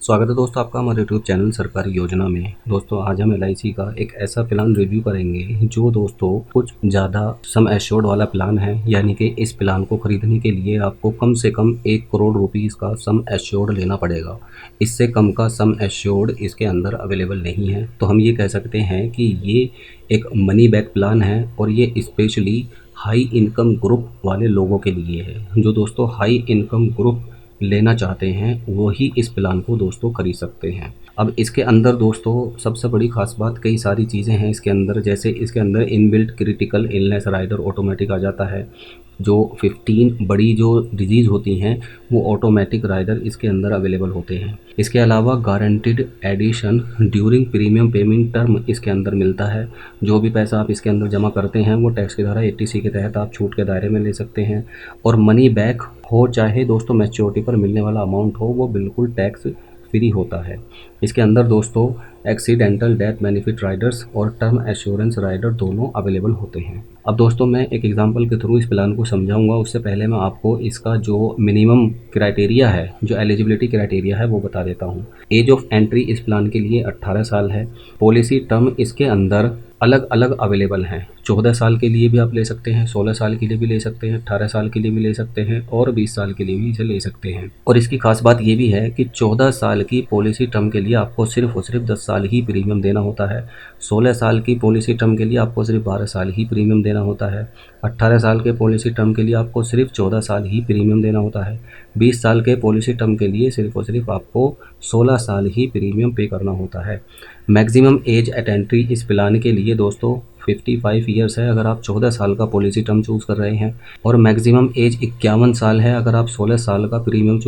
स्वागत है दोस्तों आपका हमारे यूट्यूब चैनल सरकारी योजना में। दोस्तों आज हम एलआईसी का एक ऐसा प्लान रिव्यू करेंगे जो दोस्तों कुछ ज़्यादा सम एश्योर्ड वाला प्लान है, यानी कि इस प्लान को खरीदने के लिए आपको कम से कम 1 करोड़ रुपीज़ का सम एश्योर्ड लेना पड़ेगा। इससे कम का सम एश्योर्ड इसके अंदर अवेलेबल नहीं है। तो हम ये कह सकते हैं कि ये एक मनी बैक प्लान है और ये स्पेशली हाई इनकम ग्रुप वाले लोगों के लिए है। जो दोस्तों हाई इनकम ग्रुप लेना चाहते हैं वही इस प्लान को दोस्तों खरीद सकते हैं। अब इसके अंदर दोस्तों सबसे बड़ी खास बात, कई सारी चीज़ें हैं इसके अंदर, जैसे इसके अंदर inbuilt critical illness rider automatic आ जाता है। जो 15 बड़ी जो डिजीज़ होती हैं वो ऑटोमेटिक राइडर इसके अंदर अवेलेबल होते हैं। इसके अलावा guaranteed addition during premium payment term इसके अंदर मिलता है। जो भी पैसा आप इसके अंदर जमा करते हैं वो टैक्स की धारा 80C के तहत आप छूट के दायरे में ले सकते हैं। और मनी बैक हो चाहे दोस्तों मैच्योरिटी पर मिलने वाला अमाउंट हो, वो बिल्कुल टैक्स फ्री होता है। इसके अंदर दोस्तों एक्सीडेंटल डेथ बेनिफिट राइडर्स और टर्म एश्योरेंस राइडर दोनों अवेलेबल होते हैं। अब दोस्तों मैं एक एग्जांपल के थ्रू इस प्लान को समझाऊंगा। उससे पहले मैं आपको इसका जो मिनिमम क्राइटेरिया है, जो एलिजिबिलिटी क्राइटेरिया है, वो बता देता हूँ। एज ऑफ एंट्री इस प्लान के लिए 18 साल है। पॉलिसी टर्म इसके अंदर अलग अलग अवेलेबल हैं। 14 साल के लिए भी आप ले सकते हैं, 16 साल के लिए भी ले सकते हैं, 18 साल के लिए भी ले सकते हैं और 20 साल के लिए भी इसे ले सकते हैं। और इसकी खास बात ये भी है कि 14 साल की पॉलिसी टर्म के लिए आपको सिर्फ और सिर्फ 10 साल ही प्रीमियम देना होता है। 16 साल की पॉलिसी टर्म के लिए आपको सिर्फ 12 साल ही प्रीमियम देना होता है। 18 साल के पॉलिसी टर्म के लिए आपको सिर्फ 14 साल ही प्रीमियम देना होता है। 20 साल के पॉलिसी टर्म के लिए सिर्फ और सिर्फ आपको 16 साल ही प्रीमियम पे करना होता है। मैक्सिमम एज एट एंट्री इस प्लान के लिए दोस्तों 55 ईयर्स है अगर आप 14 साल का पॉलिसी टर्म चूज़ कर रहे हैं, और मैक्सिमम एज 51 साल है अगर आप 16 साल का प्रीमियम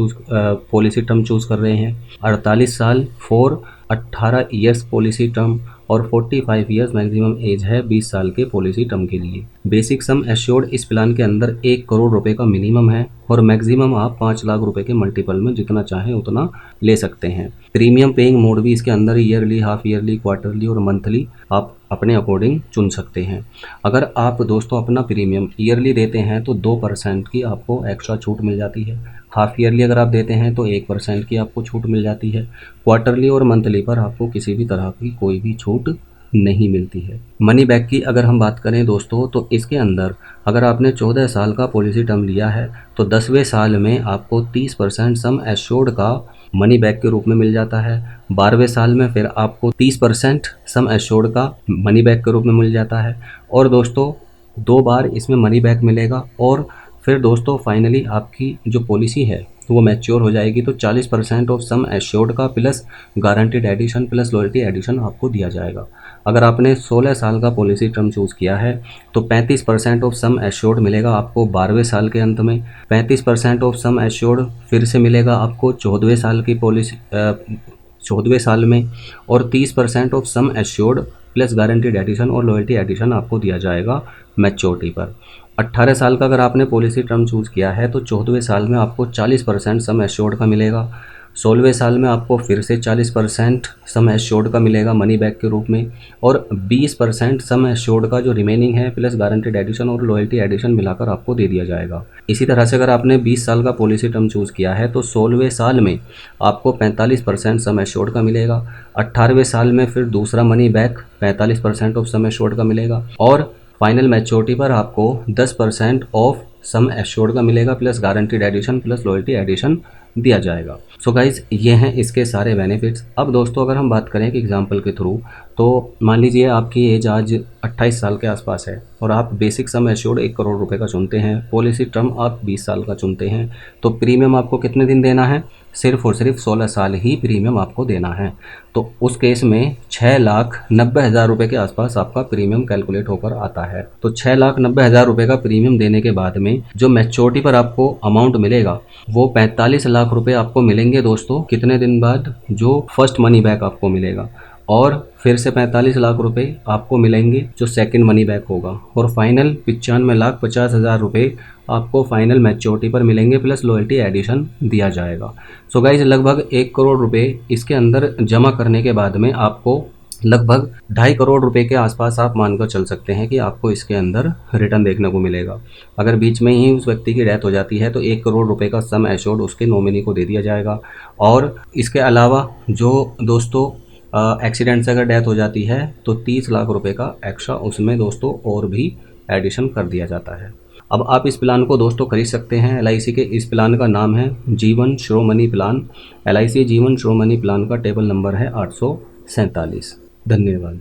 पॉलिसी टर्म चूज़ कर रहे हैं। 48 साल फॉर 18 ईयर्स पॉलिसी टर्म और 45 ईयर्स मैक्सिमम एज है 20 साल के पॉलिसी टर्म के लिए। बेसिक सम एश्योर्ड इस प्लान के अंदर 1 करोड़ रुपए का मिनिमम है और मैक्सिमम आप 5 लाख रुपए के मल्टीपल में जितना चाहें उतना ले सकते हैं। प्रीमियम पेइंग मोड भी इसके अंदर ईयरली, हाफ ईयरली, क्वार्टरली और मंथली आप अपने अकॉर्डिंग चुन सकते हैं। अगर आप दोस्तों अपना प्रीमियम ईयरली देते हैं तो 2% की आपको एक्स्ट्रा छूट मिल जाती है। हाफ ईयरली अगर आप देते हैं तो 1% की आपको छूट मिल जाती है। क्वार्टरली और मंथली पर आपको किसी भी तरह की कोई भी छूट नहीं मिलती है। मनी बैक की अगर हम बात करें दोस्तों तो इसके अंदर अगर आपने 14 साल का पॉलिसी टर्म लिया है तो 10वें साल में आपको 30% सम एश्योर्ड का मनी बैक के रूप में मिल जाता है। 12वें साल में फिर आपको 30% सम एश्योर्ड का मनी बैक के रूप में मिल जाता है। और दोस्तों 2 बार इसमें मनी बैक मिलेगा। और फिर दोस्तों फाइनली आपकी जो पॉलिसी है वो मैच्योर हो जाएगी तो 40% ऑफ सम एश्योर्ड का plus guaranteed addition plus loyalty addition आपको दिया जाएगा। अगर आपने 16 साल का पॉलिसी टर्म चूज़ किया है तो 35% ऑफ सम एश्योर्ड मिलेगा आपको 12वें साल के अंत में। 35% ऑफ सम एश्योर्ड फिर से मिलेगा आपको 14वें साल की पॉलिसी 14वें साल में। और 30% of sum assured plus guaranteed addition और लॉयल्टी एडिशन आपको दिया जाएगा मैच्योरिटी पर। 18 साल का अगर आपने पॉलिसी टर्म चूज़ किया है तो 14वें साल में आपको 40% सम एश्योर्ड का मिलेगा। 16वें साल में आपको फिर से 40% सम एश्योर्ड का मिलेगा मनी बैक के रूप में। और 20% सम एश्योर्ड का जो रिमेनिंग है प्लस गारंटीड एडिशन और लॉयल्टी एडिशन मिलाकर आपको दे दिया जाएगा। इसी तरह से अगर आपने 20 साल का पॉलिसी टर्म चूज़ किया है तो 16वें साल में आपको 45% सम एश्योर्ड का मिलेगा। 18वें साल में फिर दूसरा money back 45% of sum assured का मिलेगा। और फाइनल मैच्योरिटी पर आपको 10% ऑफ सम एश्योर्ड का मिलेगा plus guaranteed addition plus loyalty addition दिया जाएगा। सो गाइज ये हैं इसके सारे बेनिफिट्स। अब दोस्तों अगर हम बात करें कि एग्जांपल के थ्रू, तो मान लीजिए आपकी एज आज 28 साल के आसपास है और आप बेसिक सम एश्योर्ड 1 करोड़ रुपए का चुनते हैं, पॉलिसी टर्म आप 20 साल का चुनते हैं, तो प्रीमियम आपको कितने दिन देना है? सिर्फ और सिर्फ 16 साल ही प्रीमियम आपको देना है। तो उस केस में 6,90,000 रुपये के आसपास आपका प्रीमियम कैलकुलेट होकर आता है। तो 6,90,000 रुपये का प्रीमियम देने के बाद में जो मैच्योरिटी पर आपको अमाउंट मिलेगा वो 45 लाख रुपए आपको मिलेंगे दोस्तों। कितने दिन बाद? जो फर्स्ट मनी बैक आपको मिलेगा। और फिर से 45 लाख रुपए आपको मिलेंगे जो सेकंड मनी बैक होगा। और फाइनल 95,50,000 रुपये आपको फाइनल मैच्योरिटी पर मिलेंगे प्लस लॉयल्टी एडिशन दिया जाएगा। सो गाइज लगभग 1 करोड़ रुपए इसके अंदर जमा करने के बाद में आपको लगभग 2.5 करोड़ रुपए के आसपास आप मानकर चल सकते हैं कि आपको इसके अंदर रिटर्न देखने को मिलेगा। अगर बीच में ही उस व्यक्ति की डेथ हो जाती है तो 1 करोड़ रुपए का सम एश्योर्ड उसके नॉमिनी को दे दिया जाएगा। और इसके अलावा जो दोस्तों एक्सीडेंट से अगर डेथ हो जाती है तो 30 लाख रुपए का एक्स्ट्रा उसमें दोस्तों और भी एडिशन कर दिया जाता है। अब आप इस प्लान को दोस्तों खरीद सकते हैं। LIC के इस प्लान का नाम है जीवन शिरोमणि प्लान। LIC जीवन शिरोमणि प्लान का टेबल नंबर है 847। धन्यवाद।